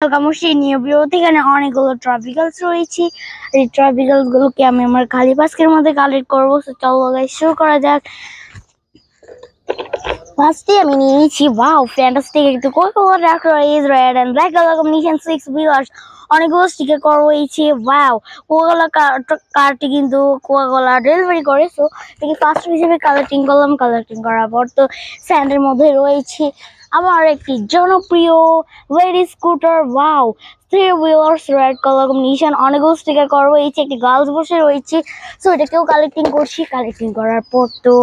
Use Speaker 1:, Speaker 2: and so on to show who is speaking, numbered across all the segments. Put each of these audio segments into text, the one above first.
Speaker 1: Welcome সেই new ভিডিওতে। এখানে অনেকগুলো ট্রপিক্যালস রয়েছে। এই ট্রপিক্যালস গুলোকে আমি আমার খালি বাস্কের মধ্যে কালেক্ট করবো। চলো গাইস শুরু করা যাক। ফার্স্টে আমি নিয়ে নিচ্ছি ওয়াও ফ্যান্টাস্টিক একটু কোকা-কোলা ডার্ক রয়েছে red and black colour combination 6 wheelers. অনেকগুলো স্টিকার করা রয়েছে। ওয়াও কোকা-কোলা কারটি কিন্তু কোকা-কোলা ডেলিভারি করে, সো এটাকে ফার্স্ট হিসেবে কালেক্টিং করলাম। কালেক্টিং করার পর তো স্যান্ডের মধ্যে রয়েছে আমার একটি জনপ্রিয় lady scooter. Wow 3 wheelers red colour combination, অনেকগুলো স্টিকার করা রয়েছে, একটি গার্লস বসে রয়েছে, সো এটাকেও কালেক্টিং করছি। কালেক্টিং করার পর তো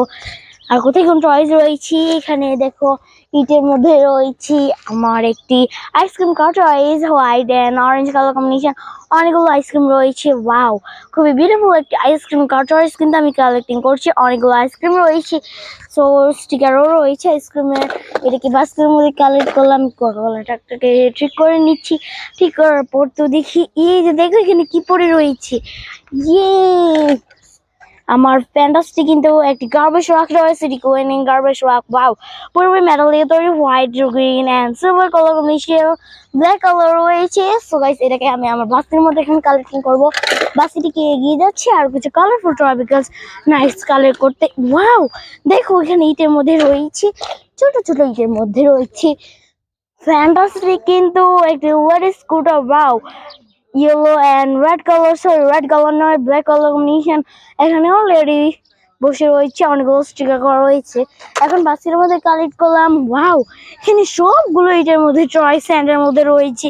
Speaker 1: আর কোথায় কোন টয়েস রয়েছে। এখানে দেখো ইটের মধ্যে রয়েছে আমার একটি ice cream car toys, white and orange colour combination, অনেকগুলো আইসক্রিম রয়েছে। ওয়াও খুবই বিউটিফুল একটি আইসক্রিম কার টয়েস কিন্তু আমি কালেক্টিং করছি। অনেকগুলো আইসক্রিম রয়েছে, সো স্টিকারও রয়েছে আইসক্রিমের। এটাকে বাস্কের মধ্যে কালেক্ট করলাম। কোকা-কোলাটাকে ঠিক করে নিচ্ছি। ঠিক করার পর তো দেখি এই যে দেখো এখানে কি পড়ে রয়েছে। ইয়ে আমার ফ্যান্টাস্টিক কিন্তু একটি গার্বেজ রাক রয়েছে, রিকোয়েনিং গার্বেজ রাক। ওয়াও পুরোপুরি মেটাল দিয়ে তৈরি, white green and silver colour combination, black colour রয়েছে। সো গাইস এটাকে আমি আমার বাস্কের মধ্যে এখানে কালেক্টিং করবো। বাস্কেটিকে এগিয়ে যাচ্ছে আর কিছু কালারফুল ট্রপিক্যালস নাইস কালার করতে। ওয়াও দেখো এখানে ইটের মধ্যে রয়েছে, ছোট ছোট ইটের মধ্যে রয়েছে ফ্যান্টাস্টিক কিন্তু একটি lady scooter. Wow yellow and red colour, sorry red colour নয় ব্ল্যাক কালার কম্বিনেশন। এখানেও লেডি বসে রয়েছে, অনেকগুলো স্টিকার করা রয়েছে। এখন বাস্কের মধ্যে কালেক্ট করলাম। ওয়াও এখানে সবগুলো এটার মধ্যে টয় স্যান্ডের মধ্যে রয়েছে।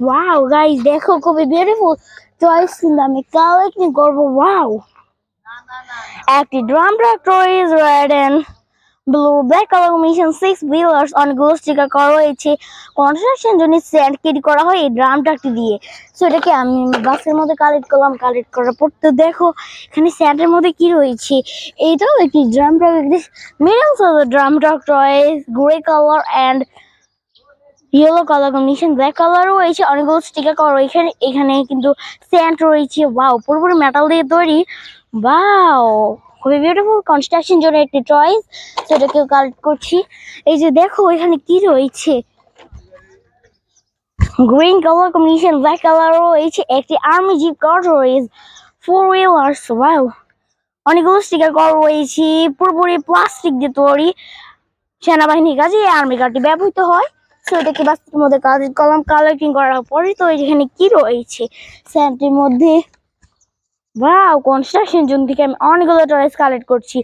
Speaker 1: ওয়াও গাইস দেখো খুবই বিউটিফুল টয়েস কিন্তু আমি কালেক্টিং করবো। ওয়াও একটি drum truck toys red and blue black colour combination 6 wheelers, অনেকগুলো স্টিকার করা রয়েছে। কনস্ট্রাকশন জন্য স্যান্ড ক্যারি করা হয় এই ড্রাম ট্রাকটি দিয়ে, সো এটাকে আমি বাসের মধ্যে কালেক্ট করলাম। কালেক্ট করার পর তো দেখো এখানে স্যান্ডের মধ্যে কি রয়েছে। এইটাও একটি drum truck, models of the drum truck toys grey colour and yellow colour combination, black কালারও রয়েছে, অনেকগুলো স্টিকার করা এখানে। এখানে কিন্তু স্যান্ড রয়েছে। ওয়াও পুরোপুরি মেটাল দিয়ে তৈরি। ওয়াও খুবই বিউটিফুল কনস্ট্রাকশন জন্য একটি টয়েস, সেটাকে কালেক্ট করছি। এই যে দেখো এখানে কি রয়েছে, গ্রিন কালার কম্বিনেশন ব্ল্যাক কালারও রয়েছে, একটি আর্মি জিপ কার রয়েছে 4 হুইলার্স। ওয়াও অনেকগুলো স্টিকার করা রয়েছে, পুরোপুরি প্লাস্টিক দিয়ে তৈরি। সেনাবাহিনীর কাজে এই আর্মি কারটি ব্যবহৃত হয়, সো এটাকে বাস্কেটের মধ্যে কালেক্ট করলাম। কালেক্টিং করার পরে তো এখানে কি রয়েছে স্যান্ডের মধ্যে। ওয়াও কনস্ট্রাকশন জোন থেকে আমি অনেকগুলো টয়েস কালেক্ট করছি।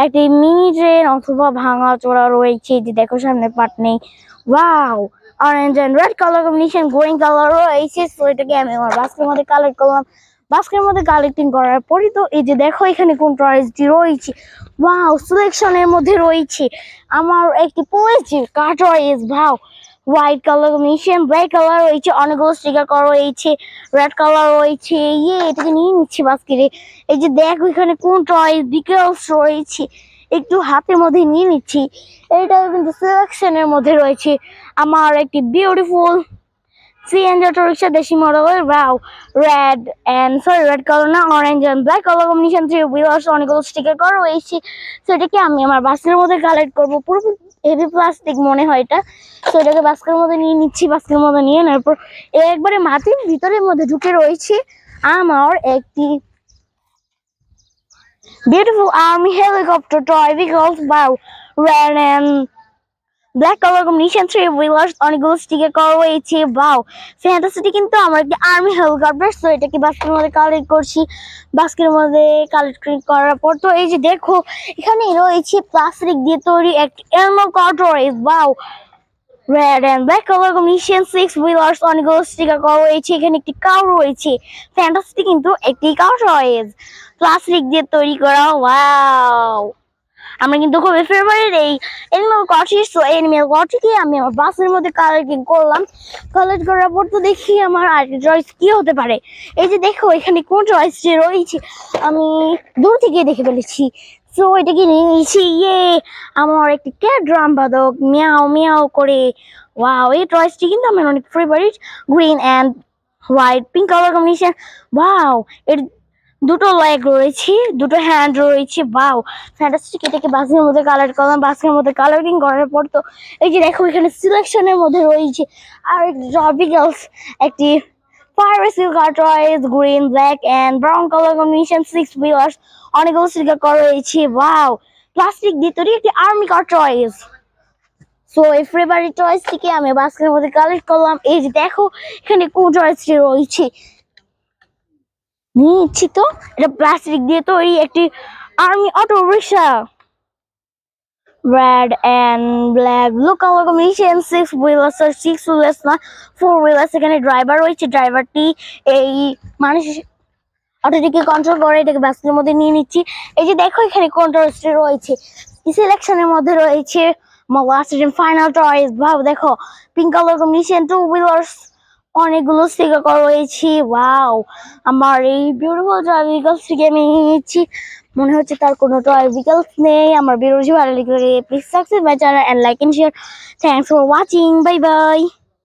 Speaker 1: একটি মিনি ট্রেন অথবা ভাঙা চোরা রয়েছে, যে দেখো সামনে পার্ট নেই। Wow orange and red colour combination green colour রয়েছে, সো এটাকে আমি আমার বাস্কের মধ্যে কালেক্ট করলাম। বাস্কের মধ্যে কালেক্টিং করার পরে তো এই যে দেখো এখানে কোন টয়েসটি রয়েছে। ওয়াও সিলেকশনের মধ্যে রয়েছে আমার একটি পয়েছে কার টয়েস। ভাও white colour combination black colour রয়েছে, অনেকগুলো স্টিকার করা রয়েছে, রেড কালার রয়েছে। এটাকে নিয়ে নিচ্ছি বাস্কেটে। এই যে দেখো এখানে কোন টয় ডিটেলস রয়েছে, একটু হাতের মধ্যে নিয়ে নিচ্ছি। এইটাও কিন্তু সিলেকশনের মধ্যে রয়েছে আমার একটি বিউটিফুল সিএনজি অটো রিক্সা দেশি মডেলের। Wow red and sorry red colour না orange and black colour combination 3 wheelers, অনেকগুলো স্টিকার করা রয়েছে। সেটাকে আমি আমার বাস্কের মধ্যে কালেক্ট করবো। পুরো হেভি প্লাস্টিক মনে হয় এটা, তো এটাকে বাস্কের মধ্যে নিয়ে নিচ্ছি। বাস্কের মধ্যে নিয়ে নেওয়ার পর একবারে মাটির ভিতরের মধ্যে ঢুকে রয়েছে আমার একটি beautiful army helicopter toy because wow red and black colour combination 3 wheelers, অনেকগুলো স্টিকার করা রয়েছে। ওয়াও ফ্যান্টাসিটি কিন্তু আমার একটি আর্মি হেলিকপ্টার, সো এটাকে বাস্কের মধ্যে কালেক্ট করছি। বাস্কের মধ্যে কালেক্ট করার পর তো এই যে দেখো এখানে রয়েছে প্লাস্টিক দিয়ে তৈরি একটি Elmo car toys. Wow red and black colour combination 6 wheelers, অনেকগুলো স্টিকার করা রয়েছে। এখানে একটি কাউ রয়েছে, ফ্যান্টাসিটি কিন্তু একটি কাউ টয়েস প্লাস্টিক দিয়ে তৈরি করা। ওয়াও আমরা কিন্তু খুবই ফেভারিট এই এনিমেল কর্টি, সো এনিমেল কর্টিকে আমি আমার বাসের মধ্যে কালেক্টিং করলাম। কালেক্ট করার পর তো দেখি আমার আরেকটা চয়েস কি হতে পারে। এই যে দেখো এখানে কোন চয়েসটি রয়েছে আমি দূর থেকে দেখে ফেলেছি, সো এটাকে নিয়ে নিয়েছি। আমার একটি ক্যাট ড্রাম বাদক মিয়াও মিয়াও করে। ওয়াও এই চয়েসটি কিন্তু আমার অনেক favourite, green and white pink colour combination. Wow এর দুটো লেগ রয়েছে, দুটো হ্যান্ড রয়েছে। বাও ফ্যান্টাস্টিক। এটাকে বাস্কের মধ্যে কালার করলাম, বাস্কের মধ্যে কালারিং করার পর তো এই যে দেখো এখানে সিলেকশনের মধ্যে রয়েছে আর ট্রপিক্যালস একটি Pyrosil car toys, green, black, and brown color combination, 6 wheelers, অনেকগুলো স্টিকার করা রয়েছে। ওয়াও প্লাস্টিক দিয়ে তৈরি একটি আর্মি কার টয়েস। সো এই ফেভারিট টয়েস থেকে আমি বাস্কের মধ্যে কালেক্ট করলাম। এই যে দেখো এখানে কোন টয়েসটি রয়েছে, নিচ্ছি তো। এটা প্লাস্টিক দিয়ে তৈরি একটি army auto rickshaw, red and black blue color combination, 6 wheelers or 6 wheelers না 4 wheelers। এখানে ড্রাইভার রয়েছে, ড্রাইভারটি এই মানুষ অটোটিকে কন্ট্রোল করে এটাকে বাস্কের মধ্যে নিয়ে নিচ্ছি। এই যে দেখো এখানে কন্ট্রোলস রয়েছে, সিলেকশনের মধ্যে রয়েছে লাস্ট এন্ড ফাইনাল টয়েস। ভাব দেখো পিঙ্ক কালার কম্বিনেশন, 2 wheelers, অনেকগুলো স্টিকার করা রয়েছে। ওয়াও আমার এই বিউটিফুল টয় ভেহিকলস থেকে আমি নিচ্ছি। মনে হচ্ছে তার কোনো টয় ভেহিকলস নেই। আমার ভিডিওটি ভালো লাগলে please subscribe my channel and like and share. Thanks for watching, bye by.